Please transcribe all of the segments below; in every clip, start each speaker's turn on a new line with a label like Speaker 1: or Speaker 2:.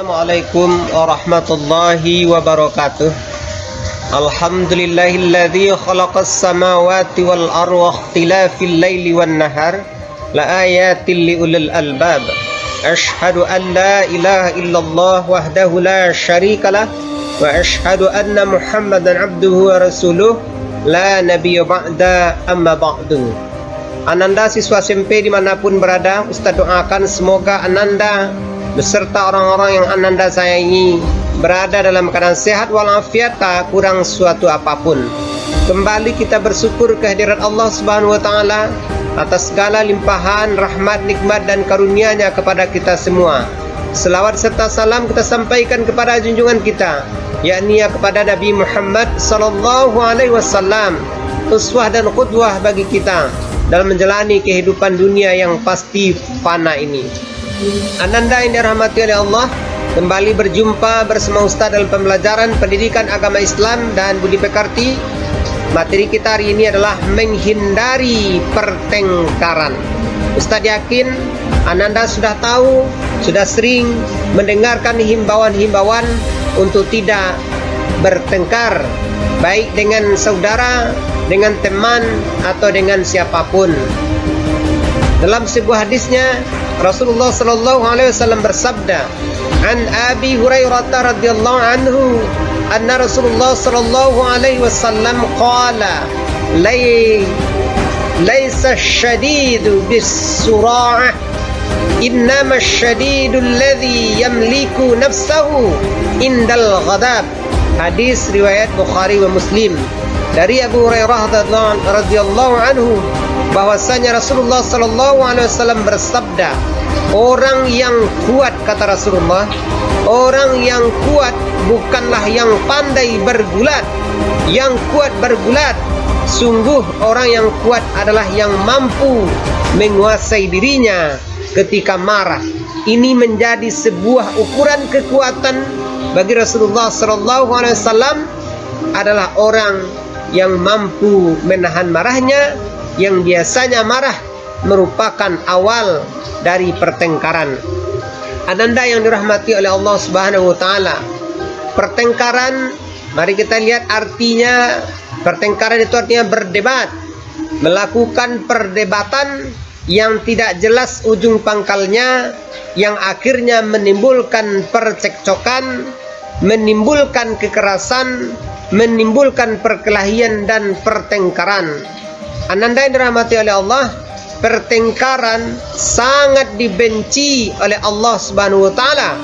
Speaker 1: Assalamualaikum warahmatullahi wabarakatuh. Alhamdulillahilladzi khalaqas samawati wal arda wa ikhtilafil laili wan nahar la ayatin liulil albab. Asyhadu an la ilaha illallah wahdahu la syarikalah wa asyhadu anna Muhammadan abduhu wa rasuluh la nabiyya ba'da amma ba'du. Ananda siswa SMP dimanapun berada, Ustaz doakan semoga Ananda beserta orang-orang yang Ananda sayangi berada dalam keadaan sehat walafiat, tak kurang suatu apapun. Kembali kita bersyukur kehadirat Allah Subhanahu wa taala atas segala limpahan rahmat, nikmat dan karunia-Nya kepada kita semua. Selawat serta salam kita sampaikan kepada junjungan kita, yakni kepada Nabi Muhammad sallallahu alaihi wasallam, uswah dan qudwah bagi kita dalam menjalani kehidupan dunia yang pasti fana ini. Ananda yang dirahmati oleh Allah, kembali berjumpa bersama Ustaz dalam pembelajaran pendidikan agama Islam dan budi pekerti. Materi kita hari ini adalah menghindari pertengkaran. Ustaz yakin Ananda sudah tahu, sudah sering mendengarkan himbauan-himbauan untuk tidak bertengkar, baik dengan saudara, dengan teman, atau dengan siapapun. Dalam sebuah hadisnya, Rasulullah sallallahu alaihi wasallam bersabda, "An Abi Hurairah radhiyallahu anhu, anna Rasulullah sallallahu alaihi wasallam qala, laisa ash-shadidu bis-sura'ah, innama ash-shadidu alladhi yamliku nafsahu indal ghadab." Hadis riwayat Bukhari wa Muslim. Dari Abu Hurairah radhiyallahu anhu bahwasanya Rasulullah sallallahu alaihi wasallam bersabda, orang yang kuat, kata Rasulullah, orang yang kuat bukanlah yang pandai bergulat. Yang kuat bergulat, sungguh orang yang kuat adalah yang mampu menguasai dirinya ketika marah. Ini menjadi sebuah ukuran kekuatan bagi Rasulullah sallallahu alaihi wasallam, adalah orang yang mampu menahan marahnya, yang biasanya marah merupakan awal dari pertengkaran. Ananda yang dirahmati oleh Allah Subhanahu wa taala, pertengkaran, mari kita lihat artinya. Pertengkaran itu artinya berdebat, melakukan perdebatan yang tidak jelas ujung pangkalnya, yang akhirnya menimbulkan percekcokan, menimbulkan kekerasan, menimbulkan perkelahian dan pertengkaran. Ananda yang dirahmati oleh Allah, pertengkaran sangat dibenci oleh Allah Subhanahu wa taala,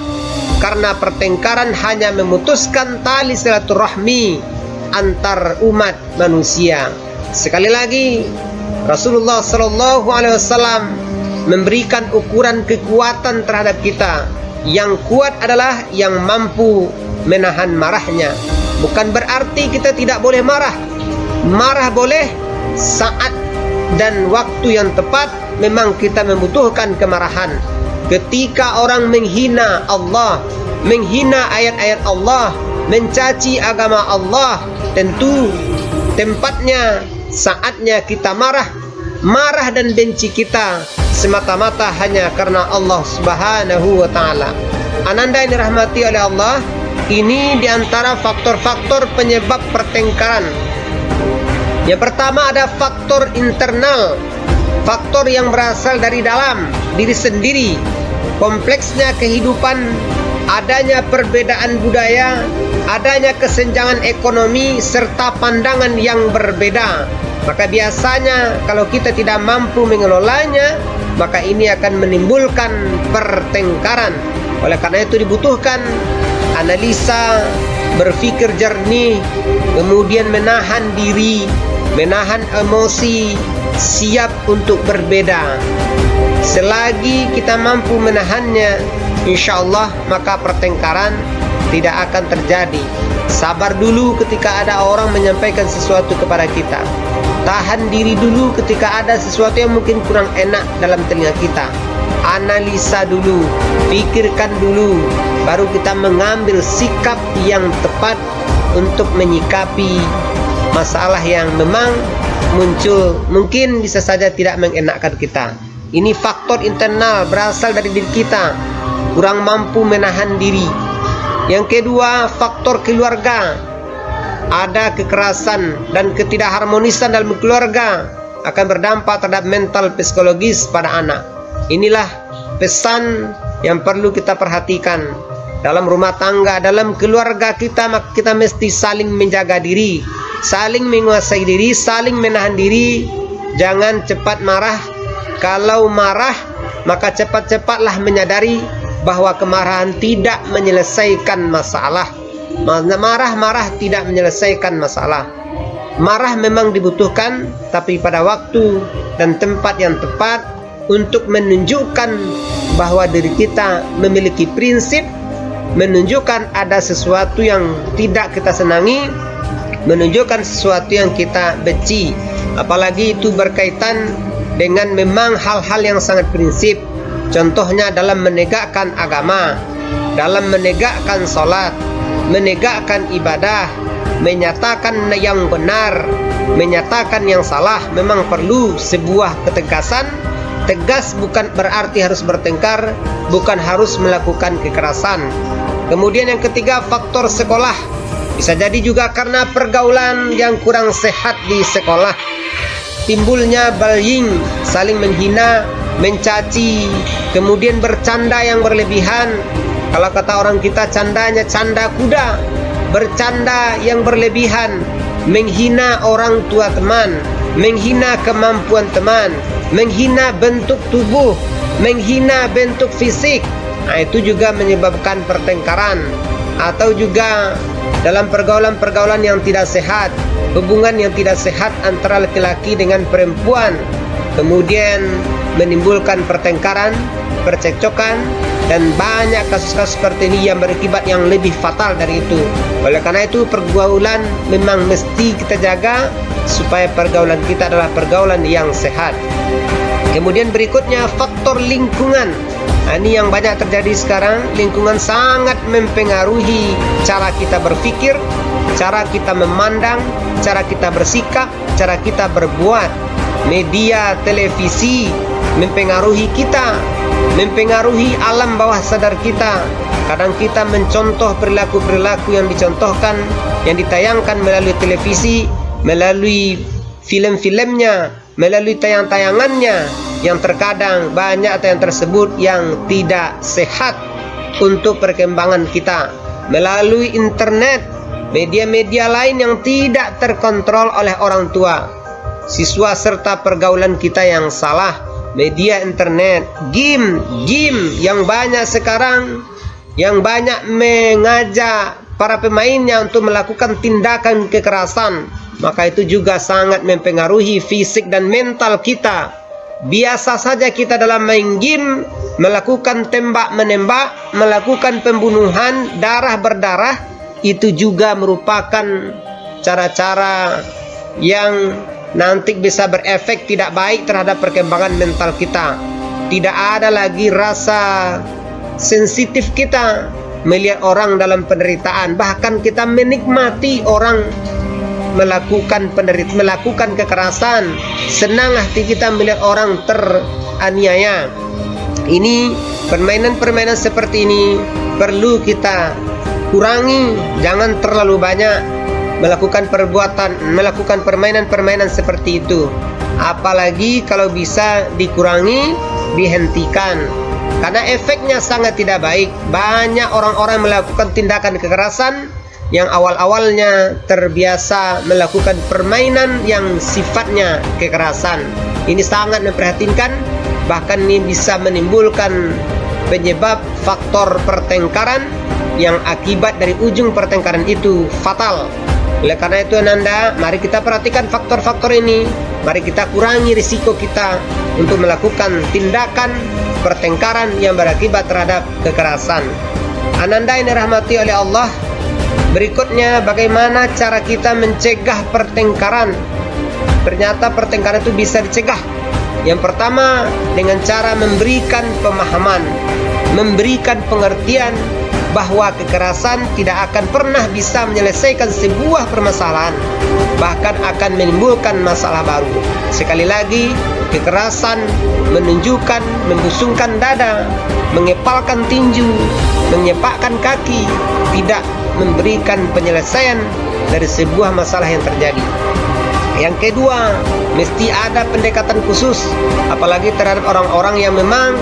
Speaker 1: karena pertengkaran hanya memutuskan tali silaturahmi antar umat manusia. Sekali lagi, Rasulullah sallallahu alaihi wasallam memberikan ukuran kekuatan terhadap kita. Yang kuat adalah yang mampu menahan marahnya. Bukan berarti kita tidak boleh marah. Marah boleh saat dan waktu yang tepat. Memang kita membutuhkan kemarahan. Ketika orang menghina Allah, menghina ayat-ayat Allah, mencaci agama Allah, tentu tempatnya, saatnya kita marah. Marah dan benci kita semata-mata hanya karena Allah Subhanahu wa taala. Ananda yang dirahmati oleh Allah, ini diantara faktor-faktor penyebab pertengkaran. Yang pertama ada faktor internal, faktor yang berasal dari dalam diri sendiri, kompleksnya kehidupan, adanya perbedaan budaya, adanya kesenjangan ekonomi, serta pandangan yang berbeda. Maka biasanya kalau kita tidak mampu mengelolanya, maka ini akan menimbulkan pertengkaran. Oleh karena itu dibutuhkan analisa, berpikir jernih, kemudian menahan diri, menahan emosi, siap untuk berbeda. Selagi kita mampu menahannya, insya Allah maka pertengkaran tidak akan terjadi. Sabar dulu ketika ada orang menyampaikan sesuatu kepada kita. Tahan diri dulu ketika ada sesuatu yang mungkin kurang enak dalam telinga kita. Analisa dulu, pikirkan dulu, baru kita mengambil sikap yang tepat untuk menyikapi masalah yang memang muncul, mungkin bisa saja tidak mengenakkan kita. Ini faktor internal berasal dari diri kita. kurang mampu menahan diri. Yang kedua, faktor keluarga. Ada kekerasan dan ketidakharmonisan dalam keluarga akan berdampak terhadap mental psikologis pada anak. Inilah pesan yang perlu kita perhatikan. Dalam rumah tangga, dalam keluarga kita, maka kita mesti saling menjaga diri, saling menguasai diri, saling menahan diri. Jangan cepat marah. Kalau marah, maka cepat-cepatlah menyadari bahwa kemarahan tidak menyelesaikan masalah. Marah-marah tidak menyelesaikan masalah. Marah memang dibutuhkan, tapi pada waktu dan tempat yang tepat untuk menunjukkan bahwa diri kita memiliki prinsip, menunjukkan ada sesuatu yang tidak kita senangi, menunjukkan sesuatu yang kita benci. Apalagi itu berkaitan dengan memang hal-hal yang sangat prinsip. Contohnya dalam menegakkan agama, dalam menegakkan sholat, menegakkan ibadah, menyatakan yang benar, menyatakan yang salah, memang perlu sebuah ketegasan. Tegas bukan berarti harus bertengkar, bukan harus melakukan kekerasan. Kemudian yang ketiga, faktor sekolah. Bisa jadi juga karena pergaulan yang kurang sehat di sekolah. Timbulnya bullying, saling menghina, mencaci, kemudian bercanda yang berlebihan. Kalau kata orang kita, candanya canda kuda, bercanda yang berlebihan, menghina orang tua teman, menghina kemampuan teman, menghina bentuk tubuh, menghina bentuk fisik. Nah, itu juga menyebabkan pertengkaran. Atau juga dalam pergaulan-pergaulan yang tidak sehat, hubungan yang tidak sehat antara laki-laki dengan perempuan, kemudian menimbulkan pertengkaran, percekcokan, dan banyak kasus-kasus seperti ini yang berakibat yang lebih fatal dari itu. Oleh karena itu, pergaulan memang mesti kita jaga supaya pergaulan kita adalah pergaulan yang sehat. Kemudian berikutnya, faktor lingkungan. Nah, ini yang banyak terjadi sekarang. Lingkungan sangat mempengaruhi cara kita berpikir, cara kita memandang, cara kita bersikap, cara kita berbuat. Media, televisi mempengaruhi kita, mempengaruhi alam bawah sadar kita. Kadang kita mencontoh perilaku-perilaku yang dicontohkan, yang ditayangkan melalui televisi, melalui film-filmnya, melalui tayang-tayangannya, yang terkadang banyak yang tersebut yang tidak sehat untuk perkembangan kita. Melalui internet, media-media lain yang tidak terkontrol oleh orang tua, siswa serta pergaulan kita yang salah, media internet, game yang banyak sekarang, yang banyak mengajak para pemainnya untuk melakukan tindakan kekerasan, maka itu juga sangat mempengaruhi fisik dan mental kita. Biasa saja kita dalam main game melakukan tembak-menembak, melakukan pembunuhan, darah berdarah, itu juga merupakan cara-cara yang nanti bisa berefek tidak baik terhadap perkembangan mental kita. Tidak ada lagi rasa sensitif kita melihat orang dalam penderitaan. Bahkan kita menikmati orang melakukan kekerasan. Senang hati kita melihat orang teraniaya. Ini permainan-permainan seperti ini perlu kita kurangi. Jangan terlalu banyak melakukan permainan-permainan seperti itu. Apalagi kalau bisa dikurangi, dihentikan. Karena efeknya sangat tidak baik. Banyak orang-orang melakukan tindakan kekerasan yang awal-awalnya terbiasa melakukan permainan yang sifatnya kekerasan. Ini sangat memprihatinkan. Bahkan ini bisa menimbulkan penyebab faktor pertengkaran yang akibat dari ujung pertengkaran itu fatal. Oleh karena itu Ananda, mari kita perhatikan faktor-faktor ini. Mari kita kurangi risiko kita untuk melakukan tindakan pertengkaran yang berakibat terhadap kekerasan. Ananda yang dirahmati oleh Allah, berikutnya bagaimana cara kita mencegah pertengkaran. Ternyata pertengkaran itu bisa dicegah. Yang pertama, dengan cara memberikan pemahaman, memberikan pengertian, bahwa kekerasan tidak akan pernah bisa menyelesaikan sebuah permasalahan, bahkan akan menimbulkan masalah baru. Sekali lagi, kekerasan menunjukkan membusungkan dada, mengepalkan tinju, menyepakkan kaki, tidak memberikan penyelesaian dari sebuah masalah yang terjadi. Yang kedua, mesti ada pendekatan khusus, apalagi terhadap orang-orang yang memang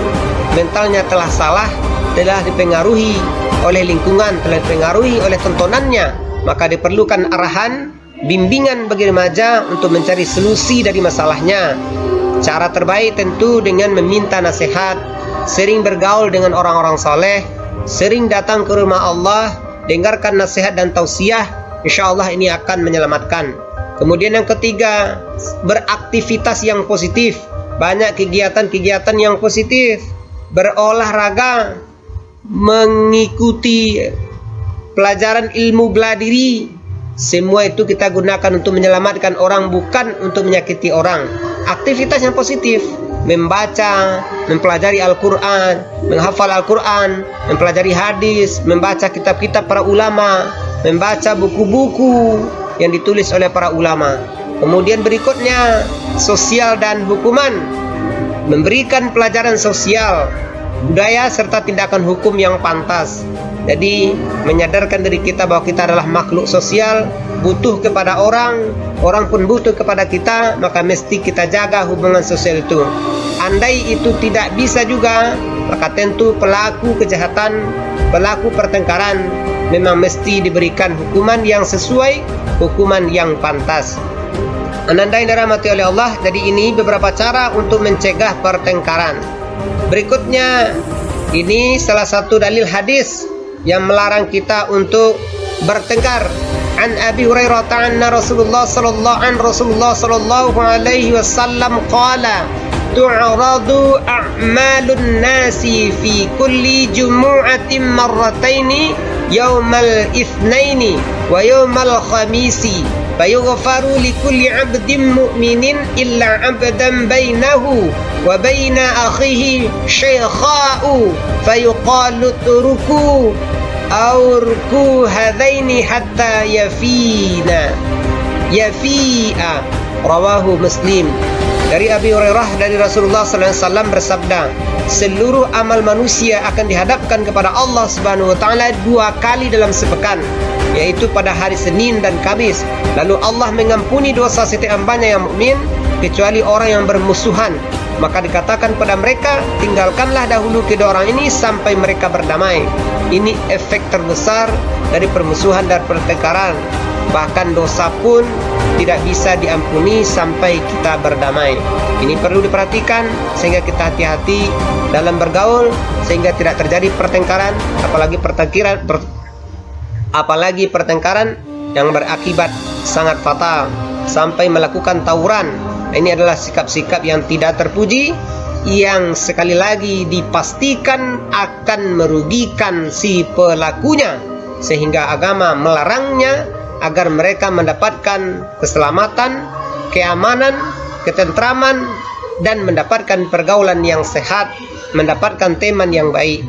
Speaker 1: mentalnya telah salah, telah dipengaruhi oleh lingkungan, telah dipengaruhi oleh tontonannya. Maka diperlukan arahan, bimbingan bagi remaja untuk mencari solusi dari masalahnya. Cara terbaik tentu dengan meminta nasihat, sering bergaul dengan orang-orang saleh, sering datang ke rumah Allah, dengarkan nasihat dan tausiah. Insya Allah ini akan menyelamatkan. Kemudian yang ketiga, beraktivitas yang positif. Banyak kegiatan-kegiatan yang positif. Berolahraga, mengikuti pelajaran ilmu bela diri. Semua itu kita gunakan untuk menyelamatkan orang, bukan untuk menyakiti orang. Aktivitas yang positif, membaca, mempelajari Al-Quran, menghafal Al-Quran, mempelajari hadis, membaca kitab-kitab para ulama, membaca buku-buku yang ditulis oleh para ulama. Kemudian berikutnya, sosial dan hukuman, memberikan pelajaran sosial, budaya serta tindakan hukum yang pantas. Jadi menyadarkan diri kita bahwa kita adalah makhluk sosial, butuh kepada orang, orang pun butuh kepada kita, maka mesti kita jaga hubungan sosial itu. Andai itu tidak bisa juga, maka tentu pelaku kejahatan, pelaku pertengkaran memang mesti diberikan hukuman yang sesuai, hukuman yang pantas. Ananda yang dirahmati oleh Allah, jadi ini beberapa cara untuk mencegah pertengkaran. Berikutnya, ini salah satu dalil hadis yang melarang kita untuk bertengkar. An Abi Hurairah anna Rasulullah sallallahu alaihi wasallam qala tu'radu a'malun nasi fi kulli jumu'atin marrataini yaumal itsnaini wa yaumal khamisi fayughfaru likulli 'abdin mu'minin illa 'abdan bainahu wa baina akhihi shaykha'u fayuqalu turku aurku hadaini hatta yafi'a rawahu Muslim. Dari Abi Hurairah dari Rasulullah SAW bersabda, seluruh amal manusia akan dihadapkan kepada Allah Subhanahu wa taala 2 kali dalam sepekan, yaitu pada hari Senin dan Kamis. Lalu Allah mengampuni dosa setiap hambanya yang mukmin kecuali orang yang bermusuhan. Maka dikatakan pada mereka, tinggalkanlah dahulu kedua orang ini sampai mereka berdamai. Ini efek terbesar dari permusuhan dan pertengkaran. Bahkan dosa pun tidak bisa diampuni sampai kita berdamai. Ini perlu diperhatikan sehingga kita hati-hati dalam bergaul, sehingga tidak terjadi pertengkaran, apalagi pertengkaran yang berakibat sangat fatal sampai melakukan tawuran. Ini adalah sikap-sikap yang tidak terpuji, yang sekali lagi dipastikan akan merugikan si pelakunya, sehingga agama melarangnya agar mereka mendapatkan keselamatan, keamanan, ketentraman, dan mendapatkan pergaulan yang sehat, mendapatkan teman yang baik.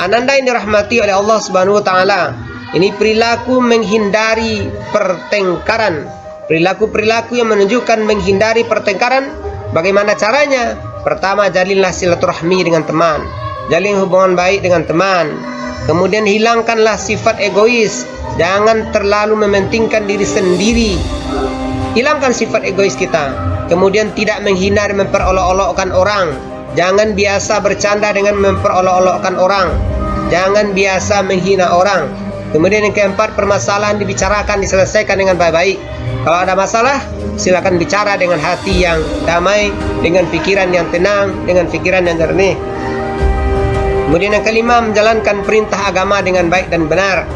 Speaker 1: Ananda yang dirahmati oleh Allah Subhanahu wa taala, ini perilaku menghindari pertengkaran. Perilaku-perilaku yang menunjukkan menghindari pertengkaran. Bagaimana caranya? Pertama, jalinlah silaturahmi dengan teman, jalin hubungan baik dengan teman. Kemudian hilangkanlah sifat egois. Jangan terlalu mementingkan diri sendiri. Hilangkan sifat egois kita. Kemudian tidak menghina dan memperolok-olokkan orang. Jangan biasa bercanda dengan memperolok-olokkan orang. Jangan biasa menghina orang. Kemudian yang keempat, permasalahan dibicarakan, diselesaikan dengan baik-baik. Kalau ada masalah, silakan bicara dengan hati yang damai, dengan pikiran yang tenang, dengan pikiran yang jernih. Kemudian yang kelima, menjalankan perintah agama dengan baik dan benar.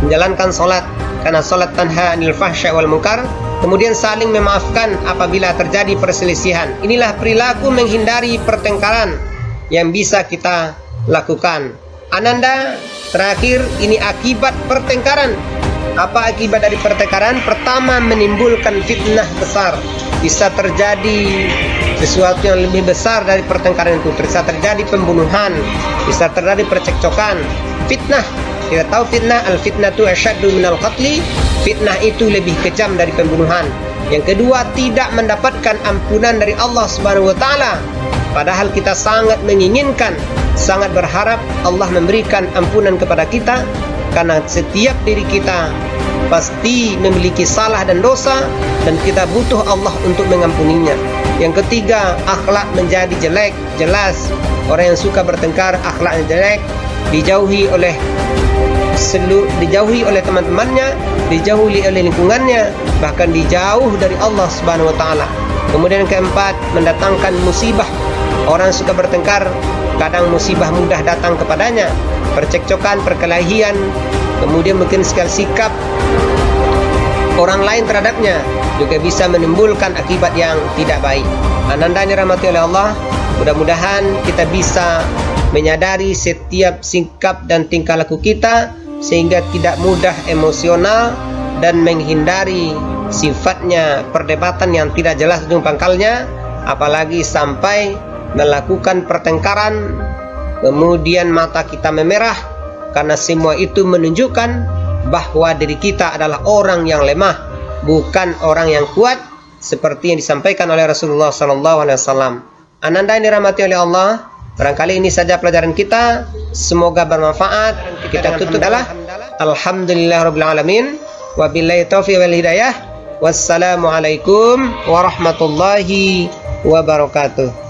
Speaker 1: Menjalankan solat, karena solat tanha anil fahsya wal munkar. Kemudian saling memaafkan apabila terjadi perselisihan. Inilah perilaku menghindari pertengkaran yang bisa kita lakukan. Ananda, terakhir, ini akibat pertengkaran. Apa akibat dari pertengkaran? Pertama, menimbulkan fitnah besar. Bisa terjadi sesuatu yang lebih besar dari pertengkaran itu. Bisa terjadi pembunuhan, bisa terjadi percekcokan. Fitnah Kita tahu fitnah, al-fitnatu asyaddu minal qatli. Fitnah itu lebih kejam dari pembunuhan. Yang kedua, tidak mendapatkan ampunan dari Allah Subhanahu wa taala. Padahal kita sangat menginginkan, sangat berharap Allah memberikan ampunan kepada kita, karena setiap diri kita pasti memiliki salah dan dosa, dan kita butuh Allah untuk mengampuninya. Yang ketiga, akhlak menjadi jelek. Jelas orang yang suka bertengkar, akhlaknya jelek, dijauhi oleh teman-temannya, dijauhi oleh lingkungannya, bahkan dijauh dari Allah Subhanahu wa taala. Kemudian yang keempat, mendatangkan musibah. Orang suka bertengkar, kadang musibah mudah datang kepadanya, percekcokan, perkelahian, kemudian mungkin sekali sikap orang lain terhadapnya juga bisa menimbulkan akibat yang tidak baik. Ananda yang dirahmati oleh Allah, mudah-mudahan kita bisa menyadari setiap sikap dan tingkah laku kita, sehingga tidak mudah emosional dan menghindari sifatnya perdebatan yang tidak jelas ujung pangkalnya, apalagi sampai melakukan pertengkaran, kemudian mata kita memerah, karena semua itu menunjukkan bahwa diri kita adalah orang yang lemah, bukan orang yang kuat, seperti yang disampaikan oleh Rasulullah SAW. Ananda yang dirahmati oleh Allah, barangkali ini saja pelajaran kita, semoga bermanfaat. Kita tutup adalah alhamdulillahirabbil alamin, wabillahi taufiq wal hidayah. Wassalamualaikum warahmatullahi wabarakatuh.